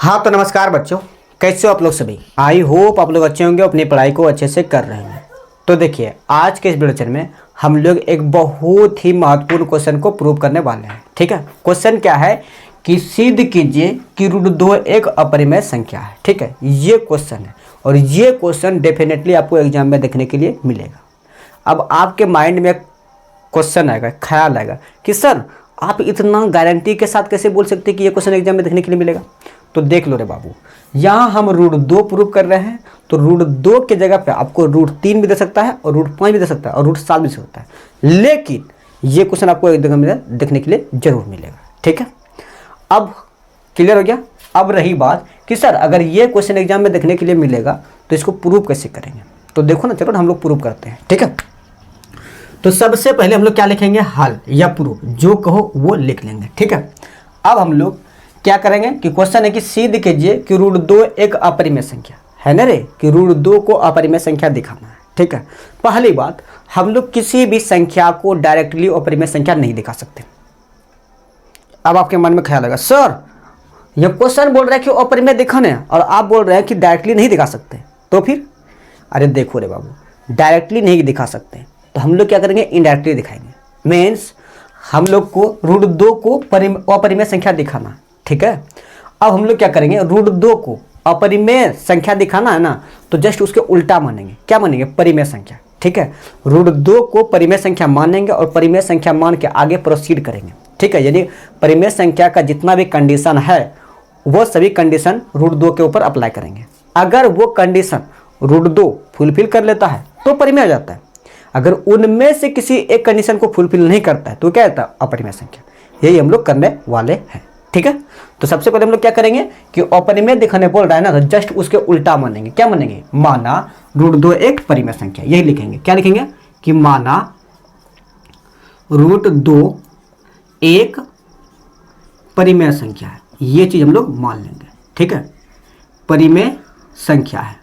हाँ तो नमस्कार बच्चों, कैसे हो आप लोग सभी। आई होप आप लोग अच्छे होंगे, अपनी पढ़ाई को अच्छे से कर रहे हैं। तो देखिए आज के इस वीडियो में हम लोग एक बहुत ही महत्वपूर्ण क्वेश्चन को प्रूव करने वाले हैं। ठीक है, क्वेश्चन क्या है कि सिद्ध कीजिए कि √2 एक अपरिमेय संख्या है। ठीक है, ये क्वेश्चन है और ये क्वेश्चन डेफिनेटली आपको एग्जाम में देखने के लिए मिलेगा। अब आपके माइंड में क्वेश्चन आएगा, ख्याल आएगा कि सर आप इतना गारंटी के साथ कैसे बोल सकते हैं कि ये क्वेश्चन एग्जाम में देखने के लिए मिलेगा। तो देख लो रे बाबू, यहाँ हम √2 प्रूव कर रहे हैं तो √2 के जगह पे आपको √3 भी दे सकता है और √5 भी दे सकता है और √7 भी दे सकता है, लेकिन ये क्वेश्चन आपको एग्जाम में देखने के लिए जरूर मिलेगा। ठीक है, अब क्लियर हो गया। अब रही बात कि सर अगर ये क्वेश्चन एग्जाम में देखने के लिए मिलेगा तो इसको प्रूव कैसे करेंगे। तो देखो ना, चलो हम लोग प्रूव करते हैं। ठीक है, तो सबसे पहले हम लोग क्या लिखेंगे, हल या प्रूफ, जो कहो वो लिख लेंगे। ठीक है, अब हम लोग क्या करेंगे कि क्वेश्चन है कि सिद्ध कीजिए कि √2 एक अपरिमेय संख्या है ना रे, कि √2 को अपरिमेय संख्या दिखाना है। ठीक है, पहली बात, हम लोग किसी भी संख्या को डायरेक्टली अपरिमेय संख्या नहीं दिखा सकते। अब आपके मन में ख्याल आएगा सर यह क्वेश्चन बोल रहा है कि अपरिमेय दिखाना है और आप बोल रहे हैं कि डायरेक्टली नहीं दिखा सकते, तो फिर अरे देखो रे बाबू, डायरेक्टली नहीं दिखा सकते तो हम लोग क्या करेंगे, इनडायरेक्टली दिखाएंगे। मीन्स हम लोग को √2 को अपरिमेय संख्या दिखाना। ठीक है, अब हम लोग क्या करेंगे, √2 को अपरिमेय संख्या दिखाना है ना, तो जस्ट उसके उल्टा मानेंगे। क्या मानेंगे, परिमेय संख्या। ठीक है, √2 को परिमेय संख्या मानेंगे और परिमेय संख्या मान के आगे प्रोसीड करेंगे। ठीक है, यानी परिमेय संख्या का जितना भी कंडीशन है वो सभी कंडीशन √2 के ऊपर अप्लाई करेंगे। अगर वो कंडीशन √2 फुलफिल कर लेता है तो परिमेय हो जाता है, अगर उनमें से किसी एक कंडीशन को फुलफिल नहीं करता है तो क्या रहता है, अपरिमेय संख्या। यही हम लोग करने वाले हैं। ठीक है, तो सबसे पहले हम लोग क्या करेंगे कि अपरिमेय दिखाने बोल रहा है ना, तो जस्ट उसके उल्टा मानेंगे। क्या मानेंगे, माना √2 एक परिमेय संख्या। यही लिखेंगे, क्या लिखेंगे कि माना √2 एक परिमेय संख्या है। ये चीज हम लोग मान लेंगे। ठीक है, परिमेय संख्या है।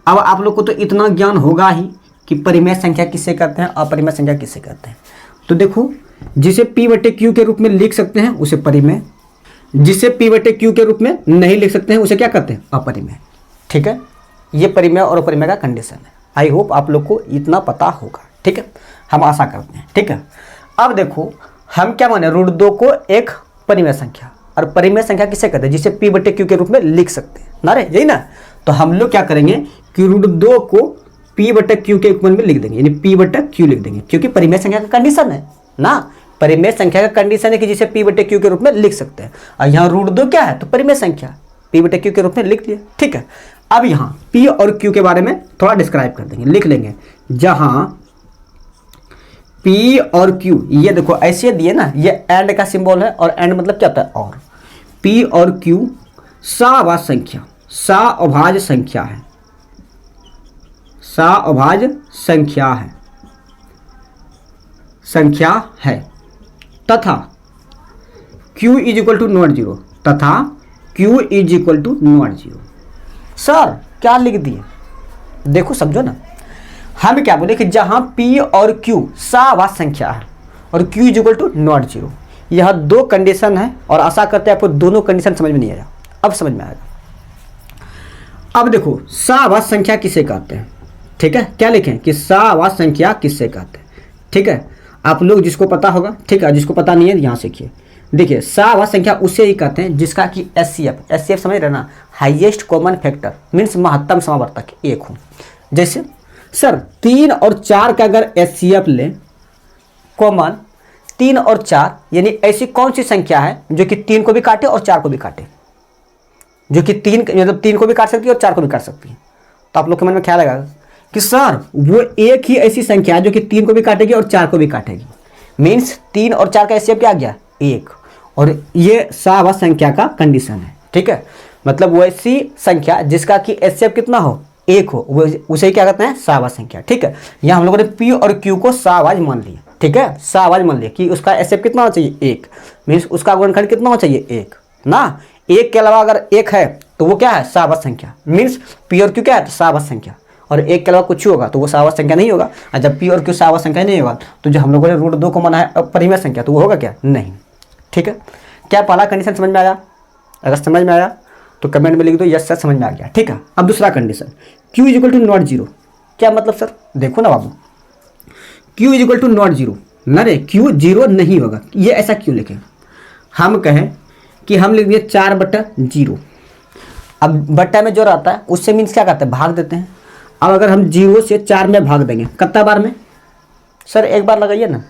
अब आप लोग को तो इतना ज्ञान होगा ही कि परिमेय संख्या किससे करते हैं, अपरिमेय संख्या किससे करते हैं। तो देखो, जिसे P/Q के रूप में लिख सकते हैं उसे परिमेय, जिसे P/Q के रूप में नहीं लिख सकते हैं उसे क्या करते हैं, अपरिमेय। ठीक है, ये परिमेय और अपरिमेय का कंडीशन है। आई होप आप लोग को इतना पता होगा। ठीक है, हम आशा करते हैं। ठीक है, अब देखो हम क्या माने, √2 को एक परिमेय संख्या, और परिमेय संख्या किसे कहते हैं, जिसे P/Q के रूप में लिख सकते हैं ना रे, यही ना। तो हम लोग क्या करेंगे कि √2 को P/Q के रूप में लिख देंगे, यानी P/Q लिख देंगे, क्योंकि परिमेय संख्या का कंडीशन है ना। परिमेय संख्या का कंडीशन है कि जिसे P/Q के रूप में लिख सकते हैं, और यहाँ √2 क्या है, तो परिमेय संख्या, P/Q के रूप में लिख दिया। ठीक है, अब यहाँ P और Q के बारे में थोड़ा डिस्क्राइब कर देंगे, लिख लेंगे। जहाँ P और Q, ये देखो ऐसे दिए ना, ये एंड का सिंबल है और एंड मतलब क्या होता है, और। P और Q सअभाज्य संख्या, सअभाज्य संख्या है, सअभाज्य संख्या है, तथा Q = ≠0, तथा Q = ≠0। सर क्या लिख दिए, देखो समझो ना, हम क्या बोले कि जहां P और Q सअभाज्य संख्या है और Q = ≠0, यह दो कंडीशन है और आशा करते हैं आपको दोनों कंडीशन समझ में नहीं आया। अब समझ में आएगा। अब देखो सअभाज्य संख्या किसे कहते हैं। ठीक है, क्या लिखें कि सअभाज्य संख्या किससे कहते हैं। ठीक है, आप लोग जिसको पता होगा, ठीक है, जिसको पता नहीं है यहाँ सीखिए। देखिए सअभाज्य संख्या उसे ही कहते हैं जिसका कि एचसीएफ समझ रहे ना, हाईएस्ट कॉमन फैक्टर, मीन्स महत्तम समावर्तक एक हो। जैसे सर 3 और 4 का अगर एचसीएफ ले कॉमन, 3 और 4, यानी ऐसी कौन सी संख्या है जो कि 3 को भी काटे और 4 को भी काटे, जो कि 3 को भी काट सकती है और 4 को भी काट सकती है। तो आप लोग के मन में ख्याल आएगा कि सर वो एक ही ऐसी संख्या है जो कि 3 को भी काटेगी और 4 को भी काटेगी। मीन्स 3 और 4 का एचसीएफ क्या आ गया, 1, और ये सअभाज्य संख्या का कंडीशन है। ठीक है, मतलब वो ऐसी संख्या जिसका कि एचसीएफ कितना हो, 1 हो, वो उसे क्या कहते हैं, सअभाज्य संख्या। ठीक है, यहाँ हम लोगों ने P और Q को सअभाज्य मान लिया। ठीक है, सअभाज्य मान लिया कि उसका एचसीएफ कितना होना चाहिए, 1, मीन्स उसका गुणनखंड कितना होना चाहिए, 1 ना। 1 के अलावा अगर 1 है तो वो क्या है, सअभाज्य संख्या। मीन्स P और Q क्या है, सअभाज्य संख्या, और 1 के अलावा कुछ होगा तो वो सअभाज्य संख्या नहीं होगा। और जब P और Q सअभाज्य संख्या नहीं होगा तो जो हम लोगों ने √2 को माना है परिमेय संख्या, तो वो होगा क्या, नहीं। ठीक है, क्या पहला कंडीशन समझ में आया, अगर समझ में आया तो कमेंट में लिख दो यस सर समझ में आ गया। ठीक है, अब दूसरा condition, Q is equal to not zero. क्या मतलब सर? देखो ना बाबू, Q is equal to not zero, ना रे क्यू जीरो नहीं होगा। ये ऐसा क्यों लिखें? हम कहें कि हम लिख दिए 4/0। अब बट्टा में जो रहता है उससे मीन्स क्या करते हैं, भाग देते हैं। अब अगर हम 0 से 4 में भाग देंगे कितना बार में? सर एक बार लगाइए ना।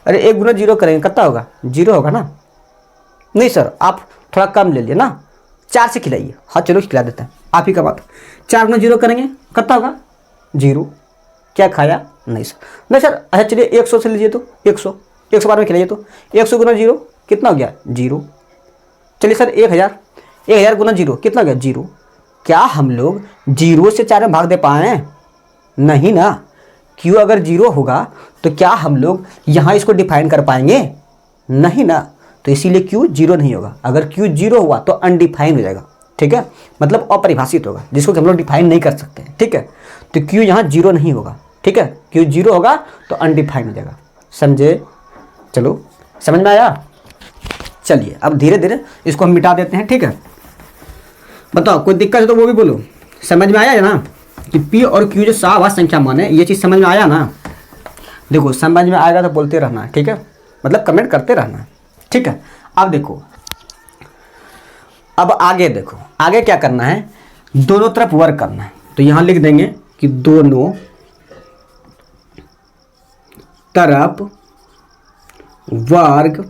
अरे 1 गुना 0 करेंगे कितना होगा? 0 होगा ना। नहीं सर आप थोड़ा कम ले लिए ना, 4 से खिलाइए। हाँ चलो खिला देते हैं, आप ही का बात। 4 गुना 0 करेंगे कितना होगा? 0। क्या खाया? नहीं सर। नहीं सर अच्छा चलिए 100 से लीजिए तो 100 बार में खिलाइए तो 100 गुना 0 कितना हो गया? 0। चलिए सर 1000 गुना 0 कितना हो गया? 0। क्या हम लोग 0 से 4 में भाग दे पाए? नहीं ना। क्यों अगर 0 होगा तो क्या हम लोग यहाँ इसको डिफाइन कर पाएंगे? नहीं ना। तो इसीलिए क्यू 0 नहीं होगा। अगर क्यू 0 हुआ तो अनडिफाइन हो जाएगा। ठीक है, मतलब अपरिभाषित होगा, जिसको हम लोग डिफाइन नहीं कर सकते। ठीक है, तो क्यू यहाँ 0 नहीं होगा। ठीक है, क्यू 0 होगा तो अनडिफाइन हो जाएगा। समझे? चलो समझ में आया? चलिए अब धीरे धीरे इसको हम मिटा देते हैं। ठीक है, बताओ कोई दिक्कत है तो वो भी बोलो। समझ में आया है ना कि पी और क्यू जो सहाभाज्य संख्या मान है, ये चीज़ समझ में आया ना? देखो समझ में आएगा तो बोलते रहना है। ठीक है, मतलब कमेंट करते रहना है। ठीक है, अब देखो, अब आगे देखो, आगे क्या करना है, दोनों तरफ वर्क करना है। तो यहां लिख देंगे कि दोनों तरफ वर्ग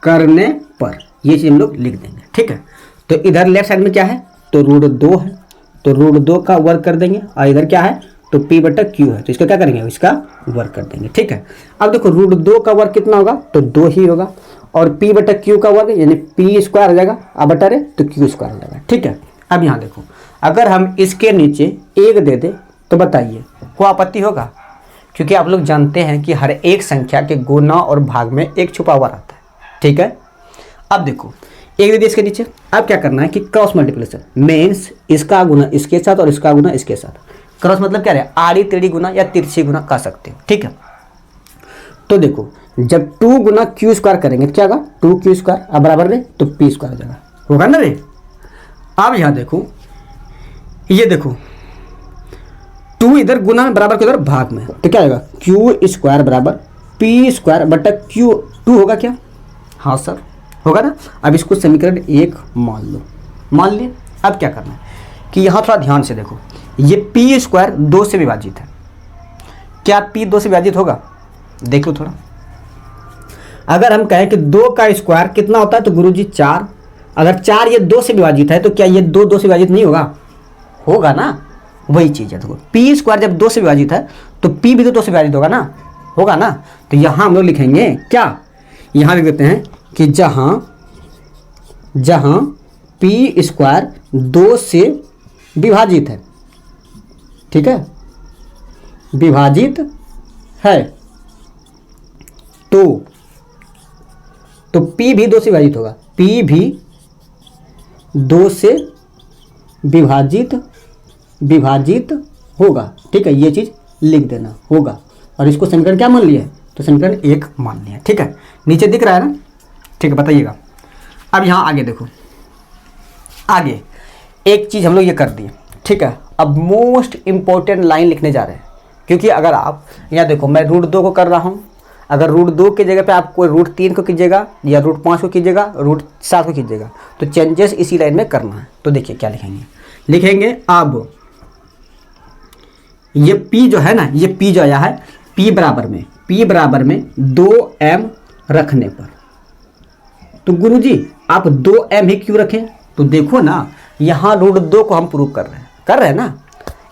करने पर, ये चीज हम लोग लिख देंगे। ठीक है, तो इधर लेफ्ट साइड में क्या है, तो √2 है, तो √2 का वर्ग कर देंगे। और इधर क्या है, तो p/q है, तो इसका क्या करेंगे, इसका वर्ग कर देंगे। ठीक है, अब देखो √2 का वर्ग कितना होगा, तो 2 ही होगा। और p/q का वर्ग यानी p² हो जाएगा, अब बटा रहे तो q² हो जाएगा। ठीक है, अब यहाँ देखो, अगर हम इसके नीचे 1 दे दे तो बताइए कोई आपत्ति होगा? क्योंकि आप लोग जानते हैं कि हर एक संख्या के गुना और भाग में एक छुपा हुआ रहता है। ठीक है, अब देखो 1 दे दिए इसके नीचे। अब क्या करना है कि क्रॉस मल्टीप्लिकेशन, मीन्स इसका गुना इसके साथ और इसका गुना इसके साथ। क्रॉस मतलब क्या है, आड़ी टेढ़ी गुना या तिरछी गुना कर सकते हो। ठीक है, तो देखो जब 2 गुना q² करेंगे तो क्या होगा, 2q²। अब बराबर रे तो p² हो जाएगा, होगा ना रे? अब यहाँ देखो, ये देखो 2 इधर गुना बराबर के उधर भाग में, तो क्या होगा, q² बराबर p²/q। 2 होगा क्या? हाँ सर होगा ना। अब इसको समीकरण 1 मान लो, मान लिए। अब क्या करना है कि यहाँ थोड़ा ध्यान से देखो, ये p² 2 से विभाजित है। क्या p 2 से विभाजित होगा? देख लो थोड़ा। अगर हम कहें कि 2 का स्क्वायर कितना होता है, तो गुरुजी 4। अगर 4 ये 2 से विभाजित है तो क्या ये 2 से विभाजित नहीं होगा? होगा ना। वही चीज़ है, देखो p² जब 2 से विभाजित है तो p भी तो 2 से विभाजित होगा ना, होगा ना। तो यहाँ हम लोग लिखेंगे क्या, यहाँ लिख देते हैं कि जहाँ p² 2 से विभाजित है, ठीक है, विभाजित है, तो p भी 2 से विभाजित होगा, p भी 2 से विभाजित होगा। ठीक है, ये चीज लिख देना, होगा। और इसको समीकरण क्या मान लिया है, तो समीकरण 1 मान लिया। ठीक है, नीचे दिख रहा है ना? ठीक है, बताइएगा। अब यहाँ आगे देखो, आगे एक चीज हम लोग ये कर दिए। ठीक है, अब मोस्ट इंपॉर्टेंट लाइन लिखने जा रहे हैं, क्योंकि अगर आप यहाँ देखो, मैं √2 को कर रहा हूँ। अगर √2 की जगह पे आप कोई √3 को कीजिएगा या √5 को कीजिएगा, √7 को कीजिएगा, तो चेंजेस इसी लाइन में करना है। तो देखिए क्या लिखेंगे, लिखेंगे अब ये p जो है ना, ये p जो आया है, p बराबर में 2m रखने पर। तो गुरुजी आप 2m ही क्यों रखें? तो देखो ना, यहाँ √2 को हम प्रूव कर रहे हैं ना,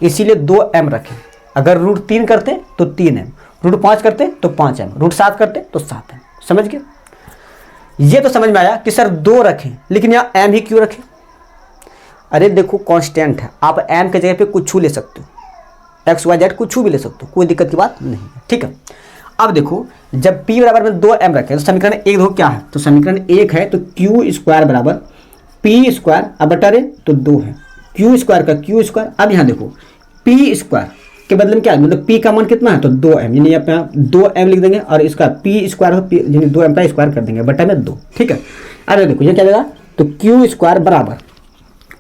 इसीलिए 2m रखें। अगर √3 करते तो 3m, √5 करते तो 5m, √7 करते तो 7m। समझ गए? ये तो समझ में आया कि सर 2 रखें, लेकिन यहाँ m ही क्यों रखें? अरे देखो कांस्टेंट है, आप m के जगह पे कुछ ले सकते हो, XYZ कुछ भी ले सकते हो, कोई दिक्कत की बात नहीं है। ठीक है, अब देखो जब p बराबर में 2m रखें तो समीकरण 1 देखो क्या है, तो समीकरण 1 है तो q² बराबर p², अब बटा रहे तो 2 है, q² का q²। अब यहाँ देखो p² के बदले में क्या है, मतलब p का मान कितना है, तो 2m, यानी यहाँ 2m लिख देंगे और इसका p² यानी 2m का स्क्वायर कर देंगे बटा में 2। ठीक है, अरे देखो ये क्या देगा, तो क्यू स्क्वायर बराबर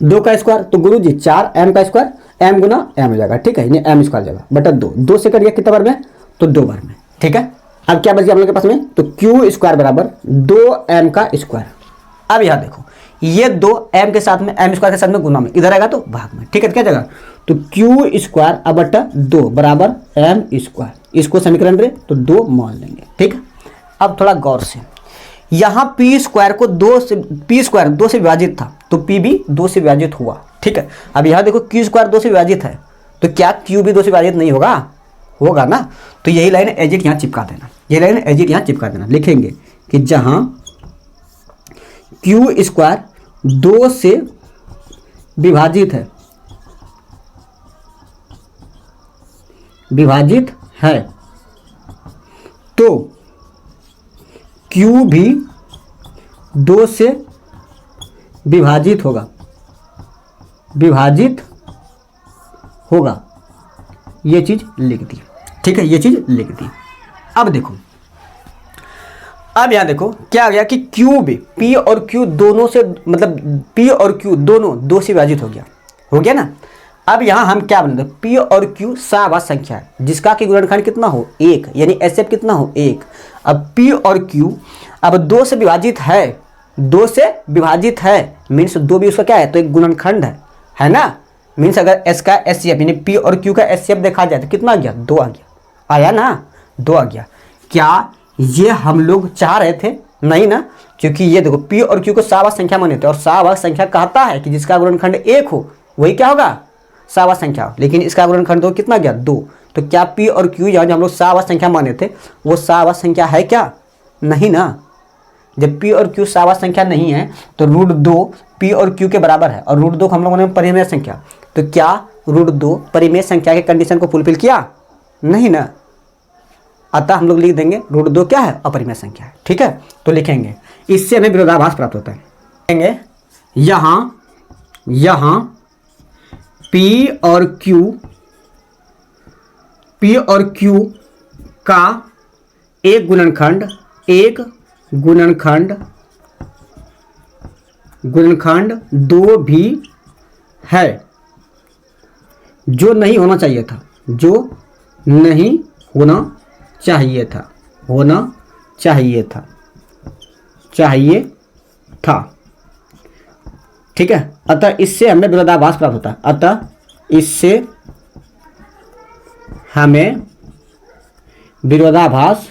2 का स्क्वायर, तो गुरु जी 4 m का स्क्वायर, m गुना m हो जाएगा, ठीक है, यानी m स्क्वायर जाएगा बटा 2, 2 से कट गया कितना बार में, तो 2 बार में, ठीक है। अब क्या बच गया हम लोग के पास में, तो क्यू स्क्वायर बराबर 2m का स्क्वायर। अब यहाँ देखो ये 2 m के साथ में m स्क्वायर के साथ में गुना में, इधर आएगा तो भाग में, ठीक है, क्या जगह, तो क्यू स्क्वायर अब बटा 2 बराबर m स्क्वायर, इसको समीकरण रे तो 2 मान लेंगे, ठीक है। अब थोड़ा गौर से, यहाँ पी स्क्वायर को 2 से विभाजित था, तो पी भी 2 से विभाजित हुआ, ठीक है। अब यहाँ देखो क्यू स्क्वायर 2 से विभाजित है, तो क्या क्यू भी 2 से विभाजित नहीं होगा, होगा ना, तो यही लाइन एजिट यहाँ चिपका देना, ये लाइन एजिट यहाँ चिपका देना, लिखेंगे कि जहाँ क्यू स्क्वायर 2 से विभाजित है तो Q भी 2 से विभाजित होगा, ये चीज लिख दी, ठीक है, ये चीज लिख दी। अब देखो, अब यहां देखो क्या आ गया कि Q भी P और Q दोनों से, मतलब P और Q दोनों 2 से विभाजित हो गया ना। अब यहाँ हम क्या बना, P और Q सहाभाज्य संख्या है जिसका कि गुणनखंड कितना हो 1, यानी एसएफ कितना हो 1। अब P और Q अब 2 से विभाजित है, 2 से विभाजित है मीन्स 2 भी उसका क्या है, तो एक गुणनखंड है ना, मीन्स अगर S का एचसीएफ यानी P और Q का एचसीएफ देखा जाए तो कितना आ गया, 2 आ गया, आया ना, 2 आ गया। क्या ये हम लोग चाह रहे थे, नहीं ना, क्योंकि ये देखो P और Q को सहाभाज्य संख्या माने थे और सहाभाज्य संख्या कहता है कि जिसका गुणनखंड 1 हो वही क्या होगा, सहाभाज्य संख्या, लेकिन इसका गुणनखंड तो कितना गया 2, तो क्या P और Q यहाँ जो हम लोग सहाभाज्य संख्या माने थे वो सहाभाज्य संख्या है क्या, नहीं ना। जब P और Q सहाभाज्य संख्या नहीं है तो √2 P और Q के बराबर है, और √2 को हम लोगों ने परिमेय संख्या, तो क्या √2 परिमेय संख्या के कंडीशन को फुलफिल किया, नहीं ना, अतः हम लोग लिख देंगे √2 क्या है, अपरिमेय संख्या है, ठीक है। तो लिखेंगे, इससे हमें विरोधाभास प्राप्त होता है, लिखेंगे यहाँ P और Q का एक गुणनखंड 2 भी है, जो नहीं होना चाहिए था, ठीक है। अतः इससे हमें विरोधाभास प्राप्त होता है, अतः इससे हमें विरोधाभास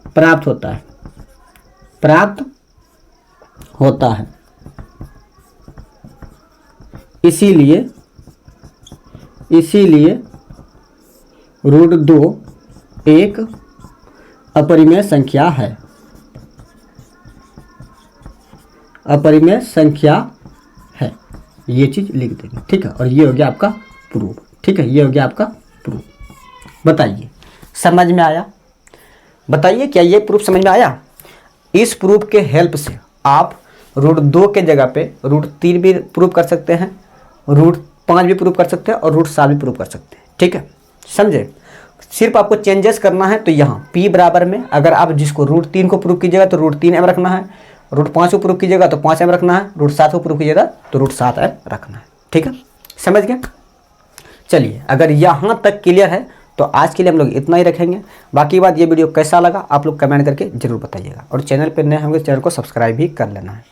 प्राप्त होता है, इसीलिए √2 एक अपरिमेय संख्या है, ये चीज लिख देंगे, ठीक है। और ये हो गया आपका प्रूफ, ठीक है, ये हो गया आपका प्रूफ। बताइए समझ में आया, बताइए क्या ये प्रूफ समझ में आया। इस प्रूफ के हेल्प से आप √2 के जगह पे √3 भी प्रूफ कर सकते हैं, √5 भी प्रूफ कर सकते हैं और √7 भी प्रूफ कर सकते हैं, ठीक है, समझे। सिर्फ आपको चेंजेस करना है, तो यहाँ P बराबर में अगर आप जिसको √3 को प्रूफ कीजिएगा तो √3m रखना है, √5 को प्रूफ कीजिएगा तो 5m रखना है, √7 को प्रूफ कीजिएगा तो √7m रखना है, ठीक है, समझ गए। चलिए अगर यहाँ तक क्लियर है तो आज के लिए हम लोग इतना ही रखेंगे। बाकी बात ये वीडियो कैसा लगा आप लोग कमेंट करके जरूर बताइएगा, और चैनल पर नए होंगे चैनल को सब्सक्राइब भी कर लेना है।